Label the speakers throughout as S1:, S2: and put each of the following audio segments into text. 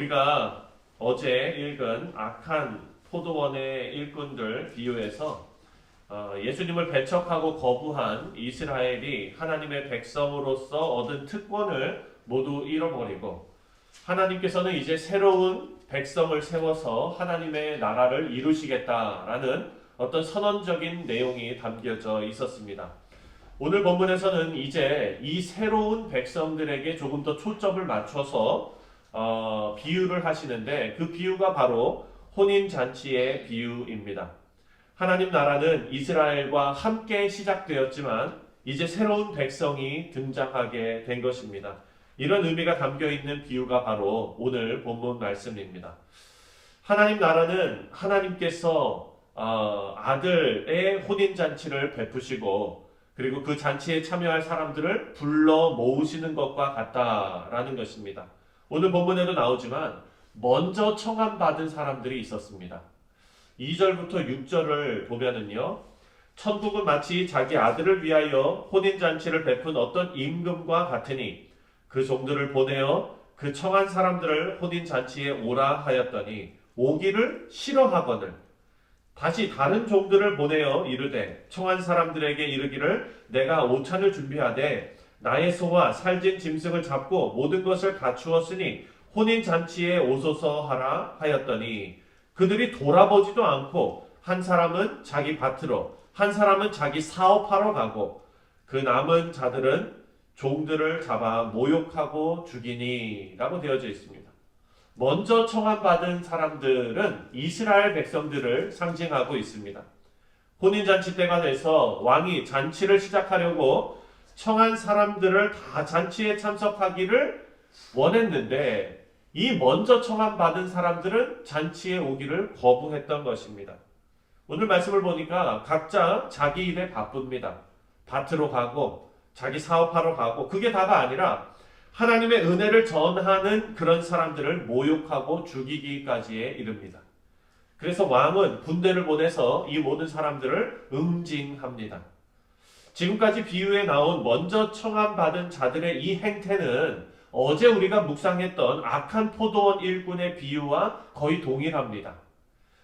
S1: 우리가 어제 읽은 악한 포도원의 일꾼들 비유에서 예수님을 배척하고 거부한 이스라엘이 하나님의 백성으로서 얻은 특권을 모두 잃어버리고 하나님께서는 이제 새로운 백성을 세워서 하나님의 나라를 이루시겠다라는 어떤 선언적인 내용이 담겨져 있었습니다. 오늘 본문에서는 이제 이 새로운 백성들에게 조금 더 초점을 맞춰서 비유를 하시는데 그 비유가 바로 혼인잔치의 비유입니다. 하나님 나라는 이스라엘과 함께 시작되었지만 이제 새로운 백성이 등장하게 된 것입니다. 이런 의미가 담겨있는 비유가 바로 오늘 본문 말씀입니다. 하나님 나라는 하나님께서 아들의 혼인잔치를 베푸시고 그리고 그 잔치에 참여할 사람들을 불러 모으시는 것과 같다라는 것입니다. 오늘 본문에도 나오지만 먼저 청함받은 사람들이 있었습니다. 2절부터 6절을 보면은요. 천국은 마치 자기 아들을 위하여 혼인잔치를 베푼 어떤 임금과 같으니 그 종들을 보내어 그 청한 사람들을 혼인잔치에 오라 하였더니 오기를 싫어하거늘 다시 다른 종들을 보내어 이르되 청한 사람들에게 이르기를 내가 오찬을 준비하되 나의 소와 살진 짐승을 잡고 모든 것을 갖추었으니 혼인잔치에 오소서 하라 하였더니 그들이 돌아보지도 않고 한 사람은 자기 밭으로 한 사람은 자기 사업하러 가고 그 남은 자들은 종들을 잡아 모욕하고 죽이니 라고 되어져 있습니다. 먼저 청함받은 사람들은 이스라엘 백성들을 상징하고 있습니다. 혼인잔치 때가 돼서 왕이 잔치를 시작하려고 청한 사람들을 다 잔치에 참석하기를 원했는데 이 먼저 청함받은 사람들은 잔치에 오기를 거부했던 것입니다. 오늘 말씀을 보니까 각자 자기 일에 바쁩니다. 밭으로 가고 자기 사업하러 가고 그게 다가 아니라 하나님의 은혜를 전하는 그런 사람들을 모욕하고 죽이기까지에 이릅니다. 그래서 왕은 군대를 보내서 이 모든 사람들을 응징합니다. 지금까지 비유에 나온 먼저 청함받은 자들의 이 행태는 어제 우리가 묵상했던 악한 포도원 일꾼의 비유와 거의 동일합니다.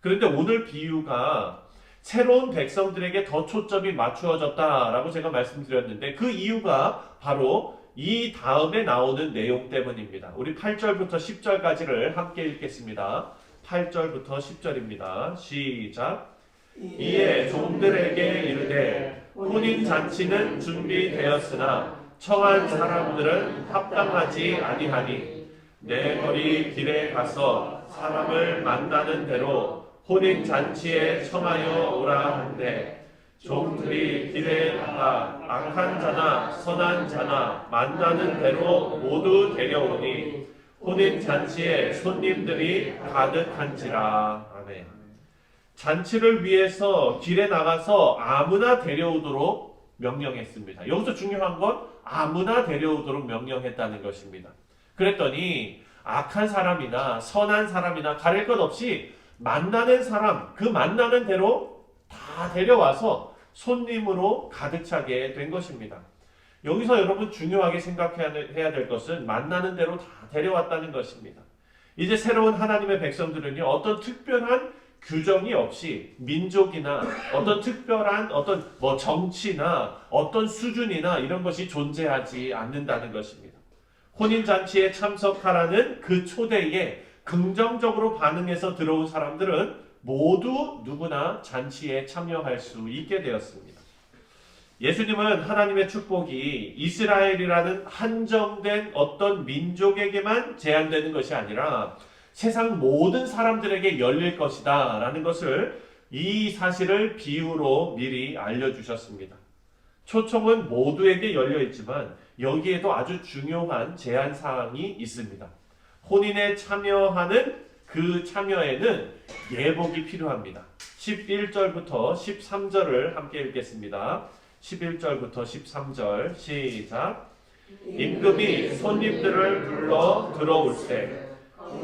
S1: 그런데 오늘 비유가 새로운 백성들에게 더 초점이 맞추어졌다라고 제가 말씀드렸는데 그 이유가 바로 이 다음에 나오는 내용 때문입니다. 우리 8절부터 10절까지를 함께 읽겠습니다. 8절부터 10절입니다. 시작. 이에 종들에게 이르되 혼인잔치는 준비되었으나 청한 사람들은 합당하지 아니하니 내 거리 길에 가서 사람을 만나는 대로 혼인잔치에 청하여 오라 한대 종들이 길에 나가 악한 자나 선한 자나 만나는 대로 모두 데려오니 혼인잔치에 손님들이 가득한지라. 아멘. 잔치를 위해서 길에 나가서 아무나 데려오도록 명령했습니다. 여기서 중요한 건 아무나 데려오도록 명령했다는 것입니다. 그랬더니 악한 사람이나 선한 사람이나 가릴 것 없이 만나는 사람, 그 만나는 대로 다 데려와서 손님으로 가득 차게 된 것입니다. 여기서 여러분 중요하게 생각해야 될 것은 만나는 대로 다 데려왔다는 것입니다. 이제 새로운 하나님의 백성들은요, 어떤 특별한 규정이 없이 민족이나 어떤 특별한 정치나 어떤 수준이나 이런 것이 존재하지 않는다는 것입니다. 혼인잔치에 참석하라는 그 초대에 긍정적으로 반응해서 들어온 사람들은 모두 누구나 잔치에 참여할 수 있게 되었습니다. 예수님은 하나님의 축복이 이스라엘이라는 한정된 어떤 민족에게만 제한되는 것이 아니라 세상 모든 사람들에게 열릴 것이다 라는 것을 이 사실을 비유로 미리 알려주셨습니다. 초청은 모두에게 열려 있지만 여기에도 아주 중요한 제한사항이 있습니다. 혼인에 참여하는 그 참여에는 예복이 필요합니다. 11절부터 13절을 함께 읽겠습니다. 11절부터 13절 시작. 임금이 손님들을 불러 들어올 때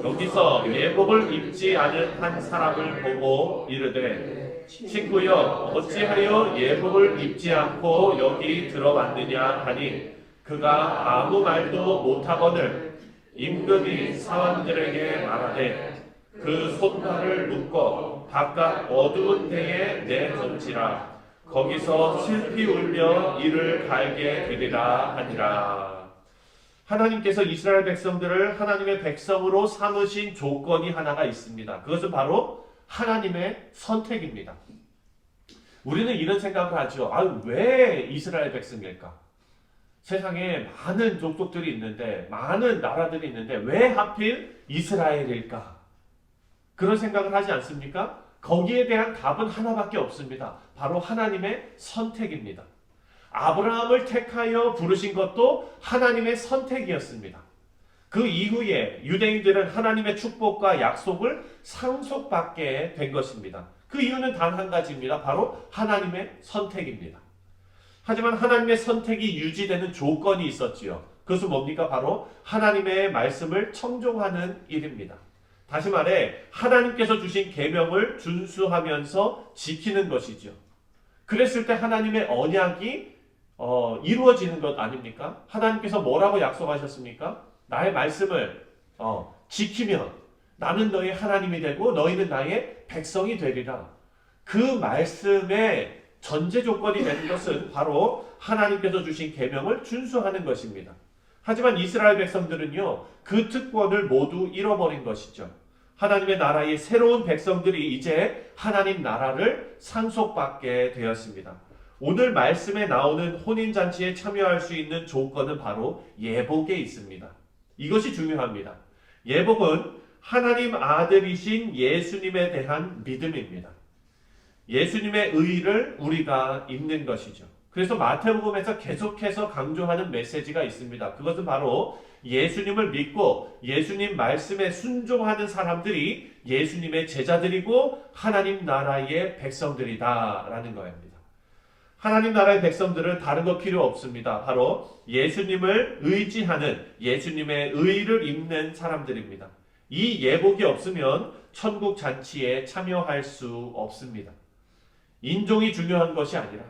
S1: 여기서 예복을 입지 않은 한 사람을 보고 이르되 친구여 어찌하여 예복을 입지 않고 여기 들어왔느냐 하니 그가 아무 말도 못하거늘 임금이 사람들에게 말하되 그 손발을 묶어 바깥 어두운 데에 내던지라. 거기서 슬피 울며 이를 갈게 되리라 하니라. 하나님께서 이스라엘 백성들을 하나님의 백성으로 삼으신 조건이 하나가 있습니다. 그것은 바로 하나님의 선택입니다. 우리는 이런 생각을 하죠. 왜 이스라엘 백성일까? 세상에 많은 족속들이 있는데, 많은 나라들이 있는데 왜 하필 이스라엘일까? 그런 생각을 하지 않습니까? 거기에 대한 답은 하나밖에 없습니다. 바로 하나님의 선택입니다. 아브라함을 택하여 부르신 것도 하나님의 선택이었습니다. 그 이후에 유대인들은 하나님의 축복과 약속을 상속받게 된 것입니다. 그 이유는 단 한 가지입니다. 바로 하나님의 선택입니다. 하지만 하나님의 선택이 유지되는 조건이 있었지요. 그것은 뭡니까? 바로 하나님의 말씀을 청종하는 일입니다. 다시 말해 하나님께서 주신 계명을 준수하면서 지키는 것이죠. 그랬을 때 하나님의 언약이 이루어지는 것 아닙니까? 하나님께서 뭐라고 약속하셨습니까? 나의 말씀을 지키면 나는 너의 하나님이 되고 너희는 나의 백성이 되리라. 그 말씀의 전제 조건이 되는 것은 바로 하나님께서 주신 계명을 준수하는 것입니다. 하지만 이스라엘 백성들은요, 그 특권을 모두 잃어버린 것이죠. 하나님의 나라의 새로운 백성들이 이제 하나님 나라를 상속받게 되었습니다. 오늘 말씀에 나오는 혼인잔치에 참여할 수 있는 조건은 바로 예복에 있습니다. 이것이 중요합니다. 예복은 하나님 아들이신 예수님에 대한 믿음입니다. 예수님의 의를 우리가 입는 것이죠. 그래서 마태복음에서 계속해서 강조하는 메시지가 있습니다. 그것은 바로 예수님을 믿고 예수님 말씀에 순종하는 사람들이 예수님의 제자들이고 하나님 나라의 백성들이다라는 거입니다. 하나님 나라의 백성들은 다른 거 필요 없습니다. 바로 예수님을 의지하는 예수님의 의를 입는 사람들입니다. 이 예복이 없으면 천국 잔치에 참여할 수 없습니다. 인종이 중요한 것이 아니라,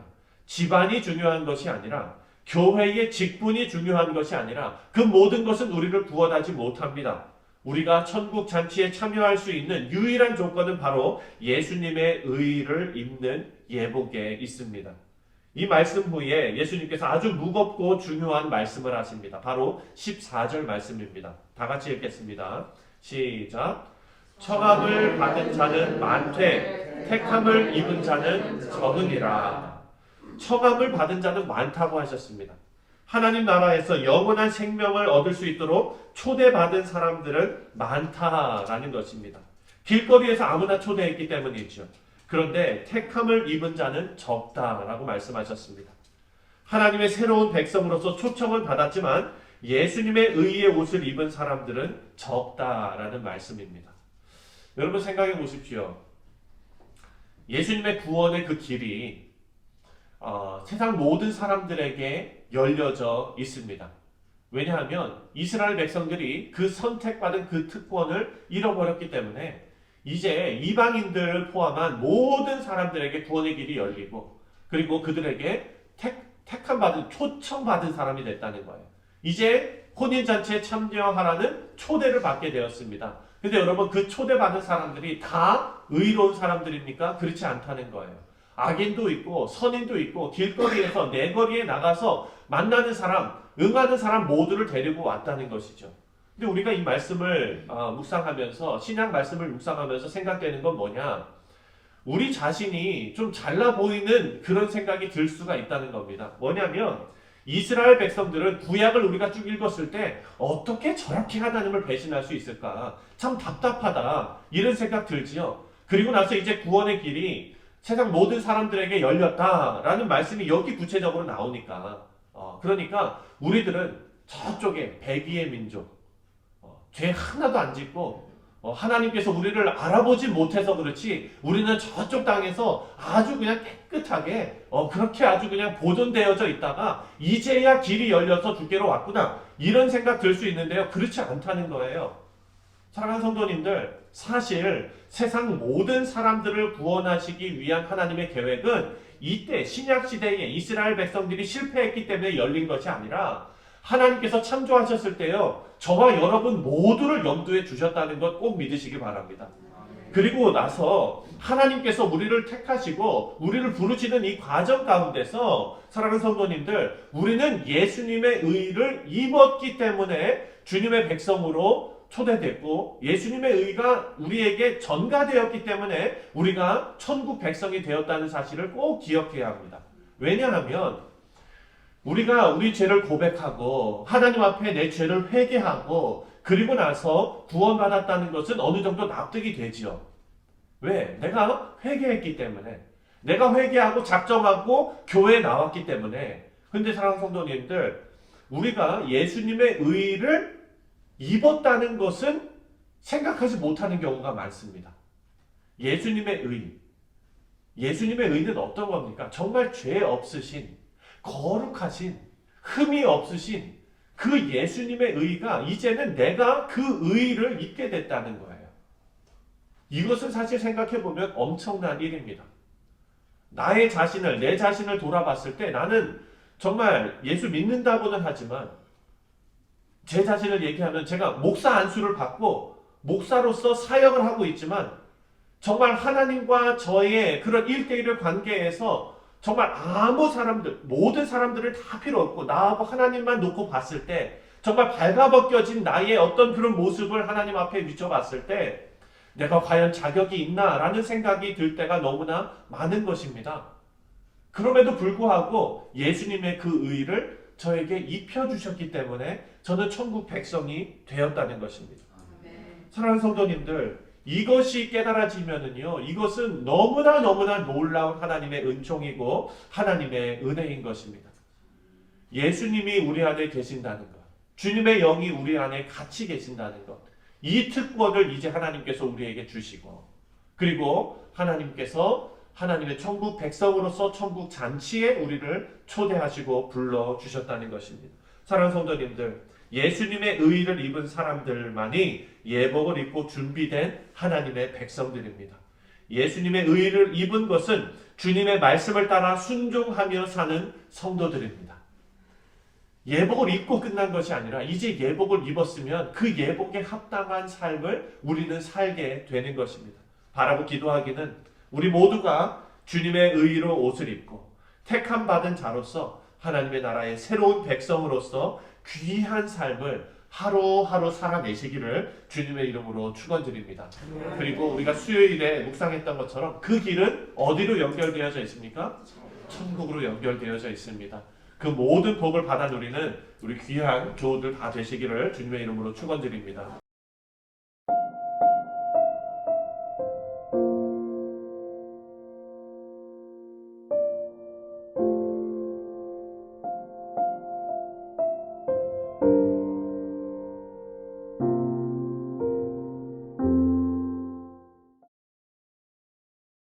S1: 집안이 중요한 것이 아니라, 교회의 직분이 중요한 것이 아니라 그 모든 것은 우리를 구원하지 못합니다. 우리가 천국 잔치에 참여할 수 있는 유일한 조건은 바로 예수님의 의를 입는 예복에 있습니다. 이 말씀 후에 예수님께서 아주 무겁고 중요한 말씀을 하십니다. 바로 14절 말씀입니다. 다 같이 읽겠습니다. 시작. 청함을 받은 자는 많되 택함을 입은 자는 적으니라. 청함을 받은 자는 많다고 하셨습니다. 하나님 나라에서 영원한 생명을 얻을 수 있도록 초대받은 사람들은 많다라는 것입니다. 길거리에서 아무나 초대했기 때문이죠. 그런데 택함을 입은 자는 적다라고 말씀하셨습니다. 하나님의 새로운 백성으로서 초청을 받았지만 예수님의 의의 옷을 입은 사람들은 적다라는 말씀입니다. 여러분 생각해 보십시오. 예수님의 구원의 그 길이 세상 모든 사람들에게 열려져 있습니다. 왜냐하면 이스라엘 백성들이 그 선택받은 그 특권을 잃어버렸기 때문에 이제 이방인들을 포함한 모든 사람들에게 구원의 길이 열리고 그리고 그들에게 택함받은 초청받은 사람이 됐다는 거예요. 이제 혼인잔치에 참여하라는 초대를 받게 되었습니다. 근데 여러분 그 초대받은 사람들이 다 의로운 사람들입니까? 그렇지 않다는 거예요. 악인도 있고 선인도 있고 길거리에서 내거리에 나가서 만나는 사람, 응하는 사람 모두를 데리고 왔다는 것이죠. 근데 우리가 이 말씀을 묵상하면서 신약 말씀을 묵상하면서 생각되는 건 뭐냐? 우리 자신이 좀 잘나 보이는 그런 생각이 들 수가 있다는 겁니다. 뭐냐면 이스라엘 백성들은 구약을 우리가 쭉 읽었을 때 어떻게 저렇게 하나님을 배신할 수 있을까? 참 답답하다. 이런 생각 들지요. 그리고 나서 이제 구원의 길이 세상 모든 사람들에게 열렸다라는 말씀이 여기 구체적으로 나오니까 그러니까 우리들은 저쪽에 백의의 민족 죄 하나도 안 짓고 하나님께서 우리를 알아보지 못해서 그렇지 우리는 저쪽 땅에서 아주 그냥 깨끗하게 그렇게 아주 그냥 보존되어져 있다가 이제야 길이 열려서 주께로 왔구나 이런 생각 들 수 있는데요. 그렇지 않다는 거예요. 사랑하는 성도님들, 사실 세상 모든 사람들을 구원하시기 위한 하나님의 계획은 이때 신약시대에 이스라엘 백성들이 실패했기 때문에 열린 것이 아니라 하나님께서 창조하셨을 때요, 저와 여러분 모두를 염두에 두셨다는 것 꼭 믿으시기 바랍니다. 그리고 나서 하나님께서 우리를 택하시고 우리를 부르시는 이 과정 가운데서 사랑하는 성도님들, 우리는 예수님의 의를 입었기 때문에 주님의 백성으로 초대됐고, 예수님의 의가 우리에게 전가되었기 때문에 우리가 천국 백성이 되었다는 사실을 꼭 기억해야 합니다. 왜냐하면 우리가 우리 죄를 고백하고 하나님 앞에 내 죄를 회개하고 그리고 나서 구원받았다는 것은 어느 정도 납득이 되지요. 왜? 내가 회개했기 때문에, 내가 회개하고 작정하고 교회에 나왔기 때문에. 근데 사랑하는 성도님들, 우리가 예수님의 의를 입었다는 것은 생각하지 못하는 경우가 많습니다. 예수님의 의는 어떤 겁니까? 정말 죄 없으신, 거룩하신, 흠이 없으신 그 예수님의 의가 이제는 내가 그 의를 입게 됐다는 거예요. 이것은 사실 생각해보면 엄청난 일입니다. 내 자신을 돌아봤을 때 나는 정말 예수 믿는다고는 하지만, 제 자신을 얘기하면 제가 목사 안수를 받고 목사로서 사역을 하고 있지만 정말 하나님과 저의 그런 1대1의 관계에서 정말 모든 사람들을 다 필요 없고 나하고 하나님만 놓고 봤을 때 정말 발가벗겨진 나의 어떤 그런 모습을 하나님 앞에 비춰봤을 때 내가 과연 자격이 있나라는 생각이 들 때가 너무나 많은 것입니다. 그럼에도 불구하고 예수님의 그 의를 저에게 입혀주셨기 때문에 저는 천국 백성이 되었다는 것입니다. 사랑하는 성도님들, 이것이 깨달아지면은요, 이것은 너무나 놀라운 하나님의 은총이고 하나님의 은혜인 것입니다. 예수님이 우리 안에 계신다는 것, 주님의 영이 우리 안에 같이 계신다는 것, 이 특권을 이제 하나님께서 우리에게 주시고, 그리고 하나님께서 하나님의 천국 백성으로서 천국 잔치에 우리를 초대하시고 불러주셨다는 것입니다. 사랑하는 성도님들, 예수님의 의를 입은 사람들만이 예복을 입고 준비된 하나님의 백성들입니다. 예수님의 의를 입은 것은 주님의 말씀을 따라 순종하며 사는 성도들입니다. 예복을 입고 끝난 것이 아니라 이제 예복을 입었으면 그 예복에 합당한 삶을 우리는 살게 되는 것입니다. 바라고 기도하기는 우리 모두가 주님의 의로 옷을 입고 택함 받은 자로서 하나님의 나라의 새로운 백성으로서 귀한 삶을 하루하루 살아내시기를 주님의 이름으로 축원드립니다. 그리고 우리가 수요일에 묵상했던 것처럼 그 길은 어디로 연결되어져 있습니까? 천국으로 연결되어져 있습니다. 그 모든 복을 받아 누리는 우리 귀한 교우들 다 되시기를 주님의 이름으로 축원드립니다.